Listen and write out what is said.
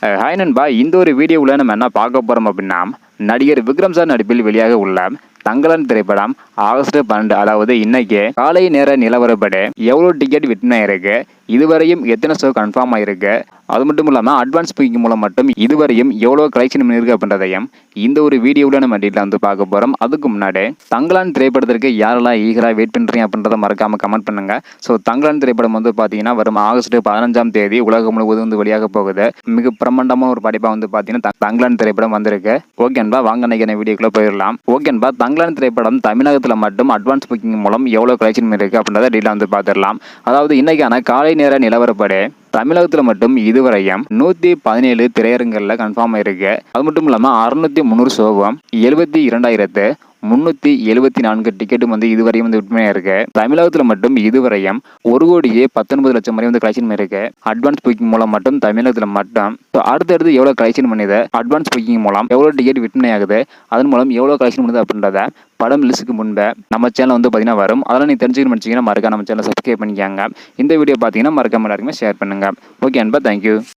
Hi நண்பா, இந்த ஒரு வீடியோவில் நம்ம என்ன பார்க்க போகிறோம் அப்படின்னா, நடிகர் விக்ரம் சார் நடிப்பில் வெளியாக உள்ள தங்கலான் திரைப்படம் ஆகஸ்ட் 12, அதாவது இன்னைக்கு காலை நேர நிலவரப்படி எவ்வளோ டிக்கெட் விற்பனை இருக்கு, இதுவரையும் எத்தனை ஷோ கன்ஃபார்ம் ஆயிருக்கு, அது மட்டும் இல்லாமல் அட்வான்ஸ் புக்கிங் மூலம் மட்டும் இதுவரையும் எவ்வளோ கலெக்ஷன் பண்ணியிருக்கு அப்படின்றதையும் இந்த ஒரு வீடியோவில் நம்ம டீட்டெயில் வந்து பார்க்க போகிறோம். அதுக்கு முன்னாடி தங்கலான் திரைப்படத்திற்கு யாரெல்லாம் ஈகராக வெயிட் பண்ணுறீங்க அப்படின்றத மறக்காமல் கமெண்ட் பண்ணுங்க. ஸோ தங்கலான் திரைப்படம் வந்து பார்த்தீங்கன்னா வரும் ஆகஸ்ட் 15 உலகம் முழுவதும் வந்து வெளியாக போகுது. மிக பிரம்மாண்டமான ஒரு படைப்பாக வந்து பார்த்தீங்கன்னா தங்கலான் திரைப்படம் வந்திருக்கு. ஓகேன்பா, வாங்க நினைக்கிற வீடியோக்குள்ளே போயிடலாம். ஓகேன்பா, தங்கலான் திரைப்படம் தமிழகத்தில் மட்டும் அட்வான்ஸ் புக்கிங் மூலம் எவ்வளோ கலெக்ஷன் இருக்குது அப்படின்றத டீட்டெயில் வந்து பார்த்துடலாம். அதாவது இன்னைக்கான காலை நேர நிலவரப்படி தமிழகத்தில் மட்டும் இதுவரையும் 117 திரையரங்குகளில் கன்ஃபார்ம் ஆயிருக்கு. அது மட்டும் இல்லாமல் 600 ஷோவும் 72,374 டிக்கெட்டும் வந்து இதுவரையும் வந்து விற்பனையாக இருக்கு. தமிழகத்தில் மட்டும் இதுவரையும் 1,19,00,000 வரை வந்து கலெக்ஷன் இருக்கு. அட்வான்ஸ் புக்கிங் மூலம் மட்டும் தமிழகத்தில் மட்டும். அடுத்தடுத்து எவ்வளோ கலெக்ஷன் பண்ணுது, அட்வான்ஸ் புக்கிங் மூலம் எவ்வளோ டிக்கெட் விற்பனை ஆகுது, அதன் மூலம் எவ்வளோ கலெக்ஷன் பண்ணுது அப்படின்றத படம் லிஸ்ட்டுக்கு முன்பே நம்ம சேனல் வந்து பார்த்தீங்கன்னா வரும். அதெல்லாம் நீங்கள் தெரிஞ்சுக்கணும் நினச்சிங்கன்னா மறக்காம நம்ம சேனலை சப்ஸ்கிரைப் பண்ணிக்காங்க. இந்த வீடியோ பார்த்தீங்கன்னா மறக்காம எல்லாருக்குமே ஷேர் பண்ணுங்க. ஓகே அன்பா, தேங்க்யூ.